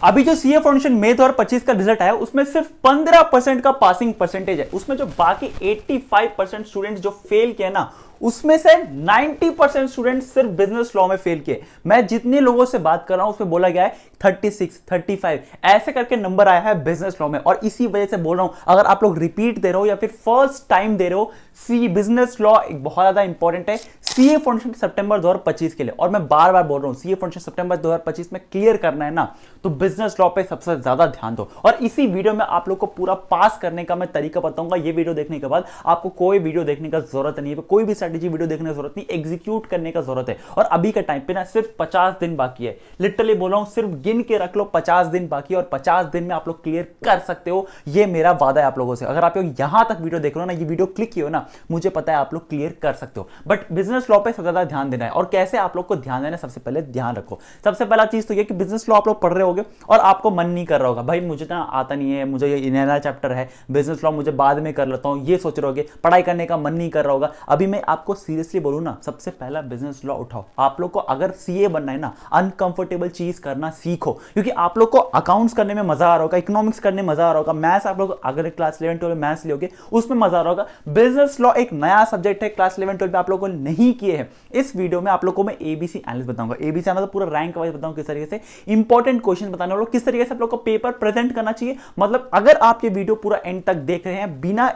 अभी जो CA foundation मई 2025 का रिजल्ट आया उसमें सिर्फ 15% का पासिंग परसेंटेज है। उसमें जो बाकी 85% स्टूडेंट्स जो फेल किए ना, उसमें से 90% स्टूडेंट सिर्फ बिजनेस लॉ में फेल किए। मैं जितने लोगों से बात कर रहा हूं उसमें बोला गया है 36, 35 ऐसे करके नंबर आया है बिजनेस लॉ में। और इसी वजह से बोल रहा हूं, अगर आप लोग रिपीट दे रहे हो या फिर फर्स्ट टाइम दे रहे हो, सी बिजनेस लॉ एक बहुत ज्यादा इंपॉर्टेंट है सीए फाउंडेशन सितंबर 2025 के लिए। और मैं बार बार बोल रहा हूं, सीए फाउंडेशन सितंबर 2025 में क्लियर करना है ना, तो बिजनेस लॉ पे सबसे ज्यादा ध्यान दो। और इसी वीडियो में आप लोग को पूरा पास करने का मैं तरीका बताऊंगा। ये वीडियो देखने के बाद आपको कोई वीडियो देखने का जरूरत नहीं है, कोई भी स्ट्रेटेजी वीडियो देखने की जरूरत नहीं, एग्जीक्यूट करने का जरूरत है। और अभी का टाइम पे ना सिर्फ 50 दिन बाकी है। लिटरली बोल रहा हूं, सिर्फ गिन के रख लो 50 दिन बाकी है और 50 दिन में आप लोग क्लियर कर सकते हो। ये मेरा वादा है आप लोगों से। अगर आप लोग यहां तक वीडियो देख रहे हो ना, ये वीडियो क्लिक किए हो ना, मुझे पता है आप लोग क्लियर कर सकते हो। बट बिजनेस लॉ पे सबसे ज्यादा ध्यान देना है। और कैसे आप लोग को ध्यान देना है, सबसे पहले ध्यान रखो। सबसे पहला चीज तो ये कि बिजनेस लॉ आप लोग पढ़ रहे होगे और आपको मन नहीं कर रहा होगा, भाई मुझे ना आता नहीं है, मुझे ये नया चैप्टर है बिजनेस लॉ, मुझे बाद में कर लेता हूं, ये सोच रहे होगे, पढ़ाई करने का मन नहीं कर रहा होगा। अभी मैं आपको सीरियसली बोलूं ना, सबसे पहला बिजनेस लॉ उठाओ। आप लोग को अगर सीए बनना है ना, अनकंफर्टेबल चीज करना सीखो। क्योंकि आप लोग को अकाउंट्स करने में मजा आ रहा होगा, इकोनॉमिक्स करने में मजा आ रहा होगा, मैथ्स आप लोग अगर क्लास 11 12 मैथ्स लियोगे उसमें मजा आ रहा होगा। बिजनेस लॉ एक नया सब्जेक्ट है, क्लास 11 12 पे आप लोगों को नहीं किए हैं। इस वीडियो में आप लोग को मैं एबीसी एनालिसिस बताऊंगा। एबीसी मतलब पूरा रैंक वाइज बताऊंगा, किस तरीके से इंपॉर्टेंट क्वेश्चन बताने वालों, किस तरीके से आप लोग को पेपर प्रेजेंट करना चाहिए। मतलब अगर आप ये वीडियो पूरा एंड तक देख रहे हैं बिना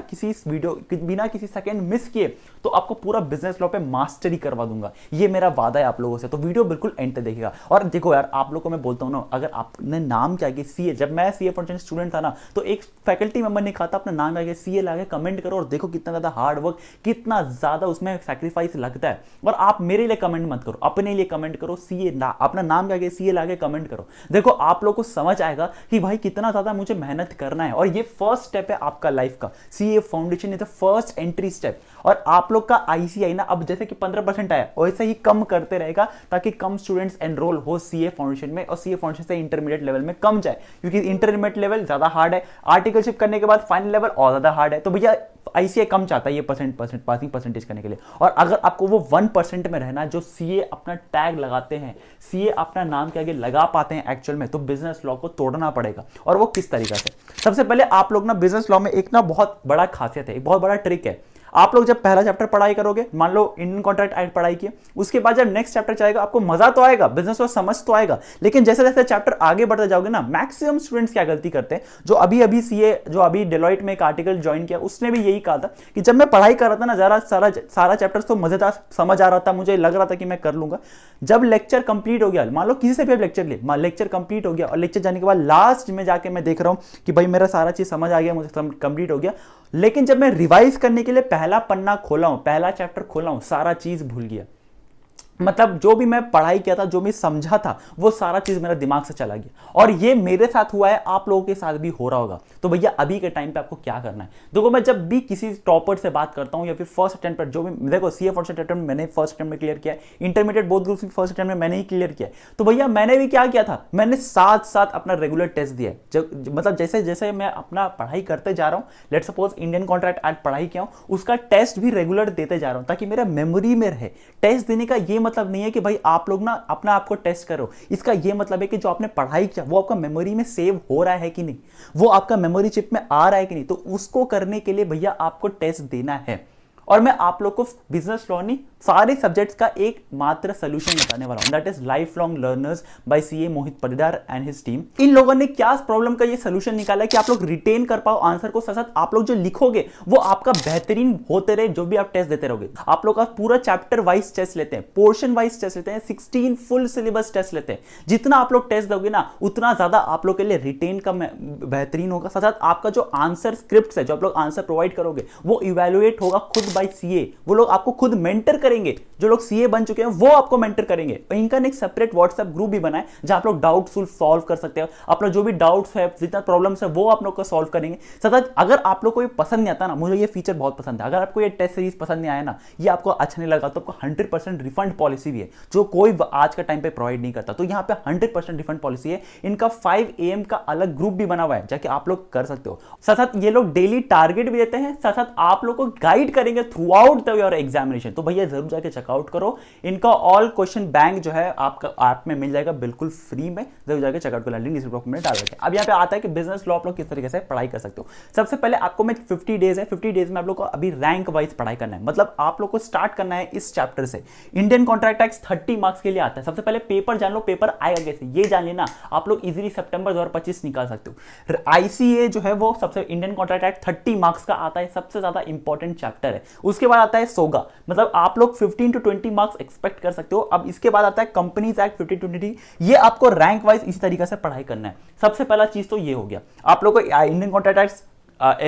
किसी सेकंड मिस किए, तो आपको पूरा बिजनेस लॉ पे मास्टरी करवा दूंगा। ये मेरा वादा है आप लोगों से। तो वीडियो बिल्कुल एंड तक देखिएगा। और देखो यार, आप लोगों को मैं बोलता हूं ना, अगर आपने नाम क्या किया सीए, जब मैं सीए फाउंडेशन स्टूडेंट था ना, तो एक फैकल्टी मेंबर ने कहा था अपना नाम क्या सीए लाके कमेंट करो और देखो कितना ज्यादा हार्ड वर्क, कितना ज्यादा उसमें सैक्रिफाइस लगता है। और आप मेरे लिए कमेंट मत करो, अपने लिए कमेंट करो, सीए अपना नाम क्या सीए लाके कमेंट करो। देखो आप लोग को समझ आएगा कि भाई कितना ज्यादा मुझे मेहनत करना है। और ये फर्स्ट स्टेप है आपका लाइफ का। CA foundation is the first entry step. और आप लोग का आईसीआई ना अब जैसे कि 15% आया, वैसे ही कम करते रहेगा ताकि कम स्टूडेंट्स एनरोल हो सीए फाउंडेशन में और सीए फाउंडेशन से इंटरमीडिएट लेवल में कम जाए। क्योंकि इंटरमीडिएट लेवल ज्यादा हार्ड है, आर्टिकलशिप करने के बाद फाइनल लेवल और ज्यादा हार्ड है। तो भैया आईसीआई कम चाहता है ये पासिंग परसेंटेज करने के लिए। और अगर आपको वो 1% में रहना, जो सीए अपना टैग लगाते हैं, सीए अपना नाम के आगे लगा पाते हैं एक्चुअल में, तो बिजनेस लॉ को तोड़ना पड़ेगा। और वो किस तरीके से? सबसे पहले आप लोग ना बिजनेस लॉ में एक ना बहुत बड़ा खासियत है, एक बहुत बड़ा ट्रिक है। आप लोग जब पहला चैप्टर पढ़ाई करोगे, मान लो इंडियन कॉन्ट्रैक्ट एक्ट पढ़ाई किए, उसके बाद जब नेक्स्ट चैप्टर जाएगा आपको मजा तो आएगा, बिजनेस लॉ समझ तो आएगा। लेकिन जैसे जैसे चैप्टर आगे बढ़ते जाओगे ना, मैक्सिमम स्टूडेंट्स क्या गलती करते हैं, जो अभी सीए, जो अभी डेलॉइट में एक आर्टिकल ज्वाइन किया, उसने भी यही कहा था कि जब मैं पढ़ाई कर रहा था ना, जरा सारा चैप्टर तो मजेदार समझ आ रहा था, मुझे लग रहा था कि मैं कर लूंगा। जब लेक्चर कंप्लीट हो गया, मान लो किसी से भी लेक्चर ले, लेक्चर कंप्लीट हो गया और लेक्चर जाने के बाद लास्ट में जाके मैं देख रहा हूं कि भाई मेरा सारा चीज समझ आ गया, मुझे कंप्लीट हो गया। लेकिन जब मैं रिवाइज करने के लिए पहला पन्ना खोला हूं, पहला चैप्टर खोला हूं, सारा चीज भूल गया। मतलब जो भी मैं पढ़ाई किया था, जो मैं समझा था, वो सारा चीज मेरा दिमाग से चला गया। और ये मेरे साथ हुआ है, आप लोगों के साथ भी हो रहा होगा। तो भैया अभी के टाइम पे आपको क्या करना है? देखो मैं जब भी किसी टॉपर से बात करता हूं या फिर फर्स्ट अटेम्प्ट पर, जो भी देखो सीए फर्स्ट अटेम्प्ट मैंने फर्स्ट अटेम्प्ट में क्लियर किया, इंटरमीडिएट बोथ ग्रुप्स भी फर्स्ट अटेम्प्ट में मैंने ही क्लियर किया। तो भैया मैंने भी क्या किया था, मैंने साथ साथ अपना रेगुलर टेस्ट दिया। मतलब जैसे जैसे मैं अपना पढ़ाई करते जा रहा हूं, let's suppose Indian contract act पढ़ाई किया हूं, उसका टेस्ट भी रेगुलर देते जा रहा हूं ताकि मेरा मेमोरी में रहे। टेस्ट देने का ये मतलब नहीं है कि भाई आप लोग ना अपना आपको टेस्ट करो, इसका ये मतलब है कि जो आपने पढ़ाई किया वो आपका मेमोरी में सेव हो रहा है कि नहीं, वो आपका मेमोरी चिप में आ रहा है कि नहीं। तो उसको करने के लिए भैया आपको टेस्ट देना है। और मैं आप लोग को बिजनेस लॉ नहीं, सारे सब्जेक्ट्स का एक मात्र सोल्यूशन बताने वाला हूं, that is life long learners by CA Mohit Paridar and his team. इन लोगों ने क्या प्रॉब्लम का ये सोल्यूशन निकाला है कि आप लोग रिटेन कर पाओ आंसर को, साथ साथ आप लोग जो लिखोगे वो आपका बेहतरीन होते रहे। जो भी आप टेस्ट देते रहोगे, आप लोग का पूरा चैप्टर वाइज टेस्ट लेते हैं, पोर्शन वाइज टेस्ट लेते हैं, 16 फुल सिलेबस टेस्ट लेते हैं। जितना आप लोग टेस्ट दोगे ना, उतना ज्यादा आप लोग के लिए रिटेन का बेहतरीन होगा। साथ साथ आपका जो आंसर स्क्रिप्ट है, जो आप लोग आंसर प्रोवाइड करोगे, वो इवेल्युएट होगा खुद बाय सीए। वो लोग आपको खुद मेंटर करेंगे, जो लोग सीए बन चुके हैं वो आपको मेंटर करेंगे। और इनका एक सेपरेट व्हाट्सएप ग्रुप भी बना है जहां आप लोग डाउट्स सॉल्व कर सकते हो। अपना जो भी डाउट्स है, जितना प्रॉब्लम्स है, वो आप लोग को सॉल्व करेंगे। साथ अगर आप लोग को ये पसंद नहीं आता ना, मुझे ये फीचर बहुत पसंद है, अगर आपको ये टेस्ट सीरीज पसंद नहीं आया ना, ये आपको अच्छा नहीं लगा, तो आपको 100% रिफंड पॉलिसी भी है, जो कोई आज का टाइम पे प्रोवाइड नहीं करता। तो यहाँ पे 100% रिफंड पॉलिसी है। इनका 5 AM का अलग ग्रुप भी बना हुआ है, जाके आप लोग कर सकते हो। साथ साथ ये लोग डेली टारगेट भी देते हैं, साथ साथ आप लोग को गाइड करेंगे थ्रू आउट योर एग्जामिनेशन। तो भैया जरूर जाके चेकआउट करो। इनका ऑल क्वेश्चन बैंक जो है आपका ऐप में मिल जाएगा बिल्कुल फ्री में, जरूर जाके चेकआउट करो, लिंक डिस्क्रिप्शन में डाल देते हैं। अब यहाँ पे आता है कि बिजनेस लॉ आप लोग किस तरीके से पढ़ाई कर सकते हो। सबसे पहले आपको मैं 50 डेज है, 50 डेज में आप लोग को अभी रैंक वाइज पढ़ाई करना है, मतलब आप लोग को स्टार्ट करना है इस चैप्टर से। इंडियन कॉन्ट्रैक्ट एक्ट 30 मार्क्स के लिए आता है। सबसे पहले पेपर जान लो, पेपर आएगा कैसे ये जान लेना, आप लोग इजीली सितंबर 2025 निकाल सकते हो। आईसीए जो है वो सबसे इंडियन कॉन्ट्रैक्ट एक्ट 30 मार्क्स का आता है, सबसे ज्यादा इंपॉर्टेंट चैप्टर है। उसके बाद आता है सोगा, मतलब आप लोग 15 to 20 मार्क्स एक्सपेक्ट कर सकते हो। अब इसके बाद आता है कंपनीज एक्ट 5020, ये आपको रैंक वाइज इसी तरीके से पढ़ाई करना है। सबसे पहला चीज तो ये हो गया, आप लोग को Indian contract act,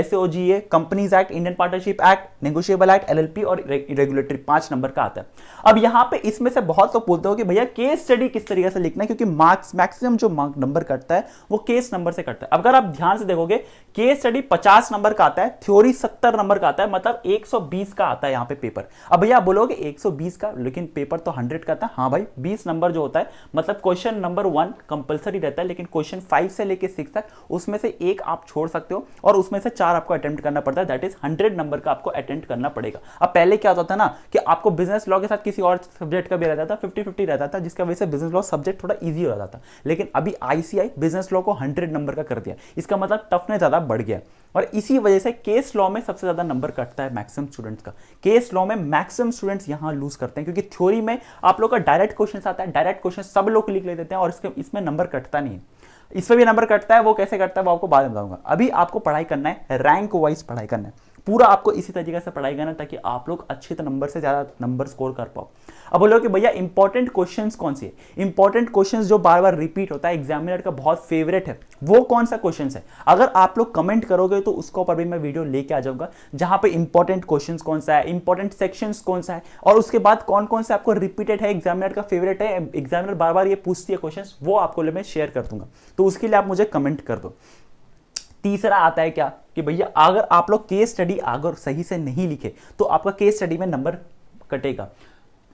SOGA, companies act, Indian partnership act, negotiable act, LLP और रेगुलेटरी 5 नंबर का आता है। अब यहां पे इसमें से बहुत लोग बोलते हो कि भैया केस स्टडी किस तरीके से लिखना है, क्योंकि मार्क्स मैक्सिमम जो नंबर कटता है वो केस नंबर से कटता है। अगर आप ध्यान से देखोगे केस स्टडी 50 नंबर का आता है, थ्योरी 70 नंबर का आता है, मतलब 120 का आता है यहाँ पे पेपर। अब भैया आप बोलोगे 120 का, लेकिन पेपर तो 100 का था। हाँ भाई, 20 नंबर जो होता है, मतलब क्वेश्चन नंबर 1 कंपलसरी रहता है, लेकिन क्वेश्चन 5 से लेके 6 तक उसमें से एक आप छोड़ सकते हो और उसमें से 4 आपको अटेम्प्ट करना पड़ता है। दैट इज 100 नंबर का आपको अटेम्प्ट करना पड़ेगा। अब पहले क्या होता था ना कि आपको बिजनेस लॉ के साथ किसी और सब्जेक्ट का भी रहता था, 50-50 रहता था, जिसका वजह से बिजनेस लॉ सब्जेक्ट थोड़ा इजी हो जाता था। लेकिन अभी आईसीआई बिजनेस लॉ को 100 नंबर का कर दिया, इसका मतलब टफनेस ज्यादा बढ़ गया और इसी वजह से केस लॉ में सबसे ज्यादा नंबर कटता है मैक्सिमम स्टूडेंट्स का। केस लॉ में मैक्सिमम स्टूडेंट्स यहां लूज करते हैं, क्योंकि थ्योरी में आप लोग का डायरेक्ट क्वेश्चन आता है, डायरेक्ट क्वेश्चन सब लोग लिख ले देते हैं और इसमें नंबर कटता नहीं है। इसमें भी नंबर कटता है, वो कैसे कटता है वो आपको बाद में बताऊंगा। अभी आपको पढ़ाई करना है, रैंक वाइज पढ़ाई करना है, पूरा आपको इसी तरीके से पढ़ाई करना है ताकि आप लोग अच्छे नंबर से ज्यादा नंबर स्कोर कर पाओ। अब बोलो कि भैया इंपॉर्टेंट क्वेश्चंस कौन से हैं? इंपॉर्टेंट क्वेश्चंस जो बार बार रिपीट होता है, एग्जामिनर का बहुत फेवरेट है, वो कौन सा क्वेश्चंस है? अगर आप लोग कमेंट करोगे तो उसके ऊपर भी मैं वीडियो लेके आ जाऊंगा, जहां पे इंपॉर्टेंट क्वेश्चंस कौन सा है, इंपॉर्टेंट सेक्शंस कौन सा है, और उसके बाद कौन कौन से आपको रिपीटेड है, एग्जामिनर का फेवरेट है, एग्जामिनर बार बार ये पूछती है क्वेश्चंस, वो आपको मैं शेयर कर दूंगा। तो उसके लिए आप मुझे कमेंट कर दो। तीसरा आता है क्या कि भैया अगर आप लोग केस स्टडी अगर सही से नहीं लिखे तो आपका केस स्टडी में नंबर कटेगा।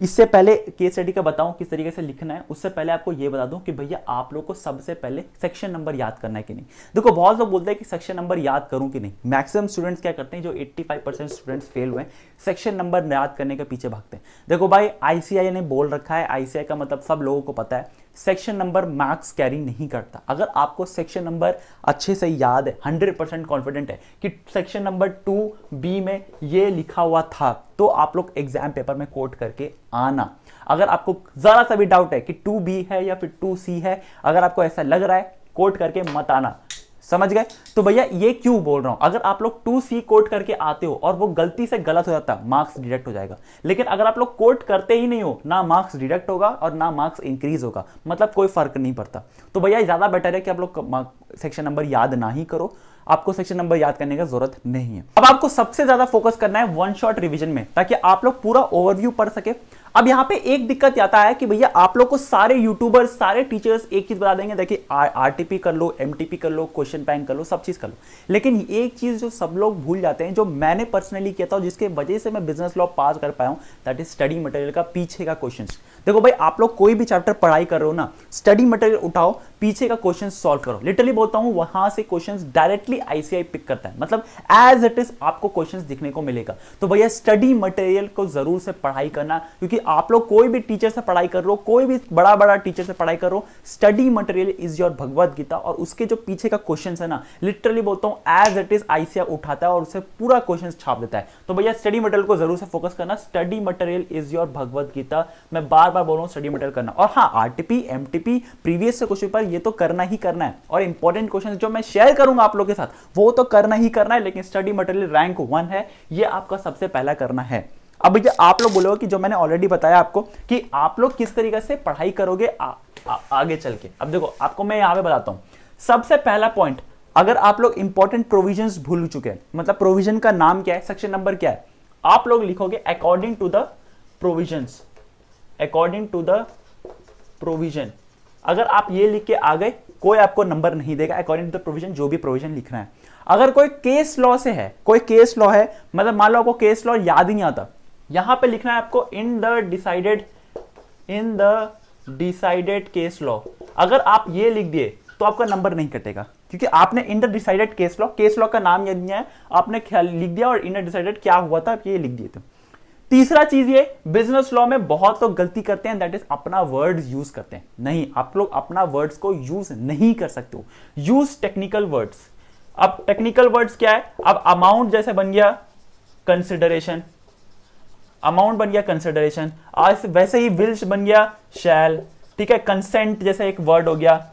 इससे पहले केस स्टडी का बताऊं किस तरीके से लिखना है, उससे पहले आपको यह बता दूं कि भैया आप लोग को सबसे पहले सेक्शन नंबर याद करना है कि नहीं। देखो बहुत लोग बोलते हैं कि सेक्शन नंबर याद करूं कि नहीं। मैक्सिमम स्टूडेंट्स क्या करते हैं, जो 85% स्टूडेंट्स फेल हुए, सेक्शन नंबर याद करने के पीछे भागते हैं। देखो भाई आईसीआई ने बोल रखा है, आईसीआई का मतलब सब लोगों को पता है, सेक्शन नंबर मार्क्स कैरी नहीं करता। अगर आपको सेक्शन नंबर अच्छे से याद है, 100% कॉन्फिडेंट है कि सेक्शन नंबर 2B में ये लिखा हुआ था, तो आप लोग एग्जाम पेपर में कोट करके आना। अगर आपको जरा सा भी डाउट है कि 2B है या फिर 2C है, अगर आपको ऐसा लग रहा है, कोट करके मत आना। समझ गए? तो भैया ये क्यों बोल रहा हूं, अगर आप लोग 2C कोट करके आते हो और वो गलती से गलत हो जाता, मार्क्स डिडक्ट हो जाएगा। लेकिन अगर आप लोग कोट करते ही नहीं हो, ना मार्क्स डिडक्ट होगा और ना मार्क्स इंक्रीज होगा, मतलब कोई फर्क नहीं पड़ता। तो भैया ज्यादा बेटर है कि आप लोग सेक्शन नंबर याद ना ही करो, आपको सेक्शन नंबर याद करने की जरूरत नहीं है। अब आपको सबसे ज्यादा फोकस करना है वन शॉट रिवीजन में, ताकि आप लोग पूरा ओवरव्यू पढ़ सके। अब यहां पे एक दिक्कत आता है कि भैया आप लोग को सारे यूट्यूबर्स, सारे टीचर्स एक चीज बता देंगे, देखिए आरटीपी कर लो, एमटीपी कर लो, क्वेश्चन बैंक कर लो, सब चीज कर लो। लेकिन एक चीज जो सब लोग भूल जाते हैं, जो मैंने पर्सनली किया था, जिसके वजह से मैं बिजनेस लॉ पास कर पाया हूं, दैट इज स्टडी मटेरियल का पीछे का क्वेश्चन। देखो भाई आप लोग कोई भी चैप्टर पढ़ाई कर रहे हो ना, स्टडी मटेरियल उठाओ, पीछे का क्वेश्चन सॉल्व करो। लिटरली बोलता हूं, वहां से क्वेश्चंस डायरेक्टली आईसीआई पिक करता है, मतलब एज इट इज आपको क्वेश्चंस दिखने को मिलेगा। तो भैया स्टडी मटेरियल को जरूर से पढ़ाई करना, क्योंकि आप लोग कोई भी टीचर से पढ़ाई कर रहे हो, कोई भी बड़ा बड़ा टीचर से पढ़ाई कर रहे हो, study material is your Bhagavad Gita, और उसके जो पीछे का क्वेश्चन है ना, लिटरली बोलता हूं एज इट इज आईसीआई उठाता है और उसे पूरा क्वेश्चन छाप देता है। तो भैया स्टडी मटेरियल को जरूर से फोकस करना, study material is your Bhagavad Gita. मैं बार बार बोल रहा हूं स्टडी मटेरियल करना। और हाँ, आरटीपी, एमटीपी, प्रीवियस से क्वेश्चन पेपर, ये तो करना ही करना है, और इंपॉर्टेंट क्वेश्चन जो मैं शेयर करूंगा आप लोगों के साथ, वो तो करना ही करना है। लेकिन स्टडी मटेरियल रैंक 1 है, ये आपका सबसे पहला करना है। अब भैया आप लोग बोलोगे कि जो मैंने ऑलरेडी बताया आपको कि आप लोग किस तरीके से पढ़ाई करोगे आगे चल के। अब देखो आपको मैं यहां पे बताता हूं, सबसे पहला पॉइंट, अगर आप लोग इंपॉर्टेंट प्रोविजंस भूल चुके हैं, मतलब प्रोविजन का नाम क्या है, सेक्शन नंबर क्या है, आप लोग लिखोगे according to the provisions, according to the provision. अगर आप ये लिख के आ गए, कोई आपको नंबर नहीं देगा, अकॉर्डिंग टू द प्रोविजन, जो भी प्रोविजन लिखना है। अगर कोई केस लॉ से है, कोई केस लॉ है, मतलब मान लो आपको केस लॉ याद ही नहीं आता, यहां पे लिखना है आपको in the decided case law. अगर आप ये लिख दिए तो आपका नंबर नहीं कटेगा, क्योंकि आपने in the decided case law का नाम याद नहीं है, आपने लिख दिया और इन द डिसाइडेड क्या हुआ था ये लिख दिए थे। तीसरा चीज ये, बिजनेस लॉ में बहुत लोग गलती करते हैं, दैट इज अपना वर्ड्स यूज करते हैं। नहीं, आप लोग अपना वर्ड्स को यूज नहीं कर सकते हो, यूज टेक्निकल वर्ड्स। अब टेक्निकल वर्ड्स क्या है? अब अमाउंट जैसे बन गया कंसिडरेशन, अमाउंट बन गया कंसिडरेशन, आज वैसे ही विल्स बन गया शैल, ठीक है। कंसेंट जैसे एक वर्ड हो गया,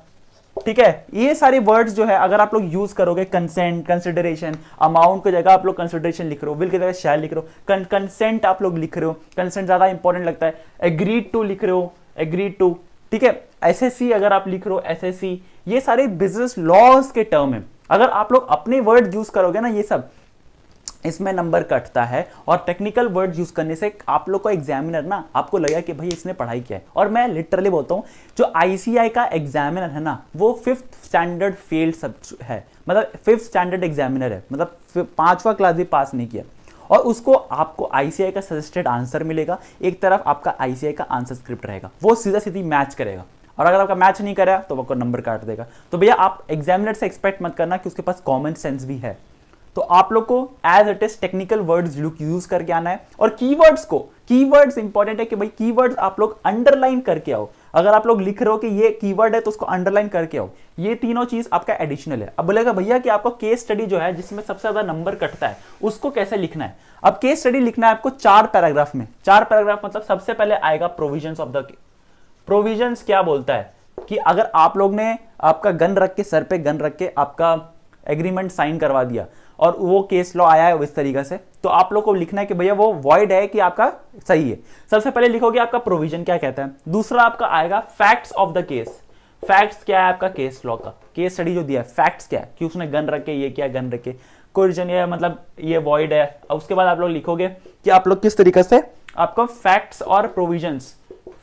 ठीक है। ये सारे वर्ड्स जो है अगर आप लोग यूज करोगे, कंसेंट, कंसिडरेशन, अमाउंट की जगह आप लोग कंसिडरेशन लिख रहे हो, विल की जगह शैल लिख रहे हो, कंसेंट आप लोग लिख रहे हो, कंसेंट ज्यादा इंपॉर्टेंट लगता है, एग्रीड टू लिख रहे हो, एग्रीड टू, ठीक है। एसएससी अगर आप लिख रहे हो, एसएससी, ये सारे बिजनेस लॉज के टर्म है। अगर आप लोग अपने वर्ड यूज करोगे ना, ये सब इसमें नंबर कटता है। और टेक्निकल वर्ड यूज करने से आप लोग को एग्जामिनर ना, आपको लगेगा कि भाई इसने पढ़ाई किया है। और मैं लिटरली बोलता हूं, जो आईसीआई का एग्जामिनर है ना, वो 5th स्टैंडर्ड फेल्ड सब है, मतलब 5th स्टैंडर्ड एग्जामिनर है, मतलब 5वां क्लास भी पास नहीं किया। और उसको आपको आईसीआई का सजेस्टेड आंसर मिलेगा, एक तरफ आपका आईसीआई का आंसर स्क्रिप्ट रहेगा, वो सीधा सीधी मैच करेगा। और अगर आपका मैच नहीं करा तो वो आपको नंबर काट देगा। तो भैया आप एग्जामिनर से एक्सपेक्ट मत करना कि उसके पास कॉमन सेंस भी है। तो आप लोग को as it is technical words use करके आना है। और कीवर्ड्स को, कीवर्ड्स इंपॉर्टेंट है कि भाई कीवर्ड्स आप लोग अंडरलाइन करके आओ। अगर आप लोग लिख रहे हो कि ये कीवर्ड है तो उसको अंडरलाइन करके आओ। ये तीनों चीज आपका एडिशनल है। अब बोलेगा भैया कि आपको केस स्टडी जो है जिसमें सबसे ज्यादा नंबर कटता है, उसको कैसे लिखना है? अब केस स्टडी लिखना है आपको 4 पैराग्राफ में। 4 पैराग्राफ मतलब सबसे पहले आएगा प्रोविजंस ऑफ द, प्रोविजंस क्या बोलता है कि अगर आप लोग ने आपका गन रख के, सर पे गन रख के आपका एग्रीमेंट साइन करवा दिया और वो केस लॉ आया है इस तरीके से, तो आप लोग को लिखना है कि भैया वो वॉइड है कि आपका सही है। सबसे पहले लिखोगे आपका प्रोविजन क्या कहता है। दूसरा आपका आएगा facts of the case. Facts क्या है आपका केस लॉ का, केस स्टडी जो दिया है, फैक्ट्स क्या है कि उसने गन रख के ये किया, गन रख के कोई रीजन ये मतलब ये वॉइड है। और उसके बाद आप लोग लिखोगे कि आप लोग किस तरीके से आपको फैक्ट्स और प्रोविजंस,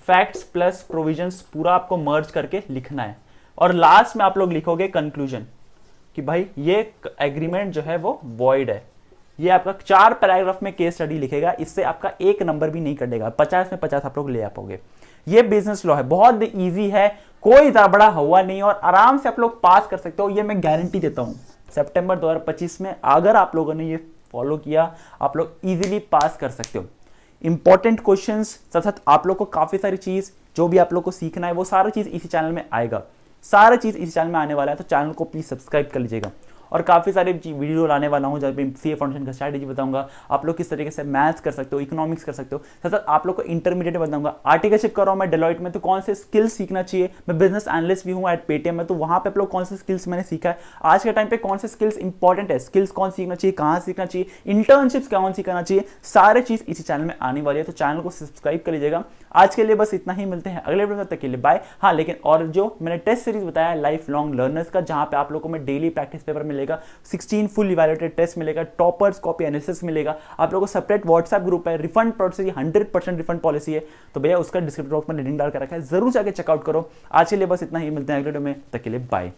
फैक्ट्स प्लस प्रोविजंस पूरा आपको मर्ज करके लिखना है। और लास्ट में आप लोग लिखोगे कंक्लूजन कि भाई ये एग्रीमेंट जो है वो वॉइड है। ये आपका 4 पैराग्राफ में केस स्टडी लिखेगा, इससे आपका एक नंबर भी नहीं कटेगा, 50 में 50 आप लोग ले आ पाओगे। ये बिजनेस लॉ है, बहुत इजी है, कोई ज्यादा बड़ा हुआ नहीं और आराम से आप लोग पास कर सकते हो, ये मैं गारंटी देता हूं। सितंबर 2025 में अगर आप लोगों ने ये फॉलो किया, आप लोग इजीली पास कर सकते हो। इंपॉर्टेंट क्वेश्चंस साथ साथ आप लोग को काफी सारी चीज जो भी आप लोग को सीखना है वो सारा चीज इसी चैनल में आएगा, सारा चीज इस चैनल में आने वाला है। तो चैनल को प्लीज सब्सक्राइब कर लीजिएगा। और काफी सारे वीडियो लाने वाला हूं जब सीए फाउंडेशन का स्ट्रैटेजी बताऊंगा, आप लोग किस तरीके से मैथ्स कर सकते हो, इकोनॉमिक्स कर सकते हो, साथ साथ आप लोग को इंटरमीडिएट बताऊंगा। आर्टिकलशिप कर रहा हूं मैं डेलॉइट में, तो कौन से स्किल्स सीखना चाहिए। मैं बिजनेस एनालिस्ट भी हूं एट पेटीएम में, तो वहां पे आप लोग कौन से स्किल्स मैंने सीखा है, आज के टाइम पे कौन से स्किल्स इंपॉर्टेंट है, स्किल्स कौन सीखना चाहिए, कहां सीखना चाहिए, इंटर्नशिप्स कौन सीखना चाहिए, सारे चीज इसी चैनल में आने वाली है। तो चैनल को सब्सक्राइब कर लीजिएगा। आज के लिए बस इतना ही, मिलते हैं अगले वीडियो, तक के लिए बाय। हाँ, लेकिन और जो मैंने टेस्ट सीरीज बताया लाइफ लॉन्ग लर्नर्स का, जहां पे आप लोगों को मैं डेली प्रैक्टिस पेपर मिलेगा, 16 फुल इवैल्यूएटेड टेस्ट मिलेगा, टॉपर्स कॉपी एनालिसिस मिलेगा, आप लोगों को सेपरेट व्हाट्सएप ग्रुप है, रिफंड पॉलिसी 100% रिफंड पॉलिसी है। तो भैया उसका डिस्क्रिप्शन बॉक्स में लिंक डाल कर रखा है, जरूर जाके चेकआउट करो। आज के लिए बस इतना ही, मिलते हैं अगले वीडियो में, तक के लिए बाय।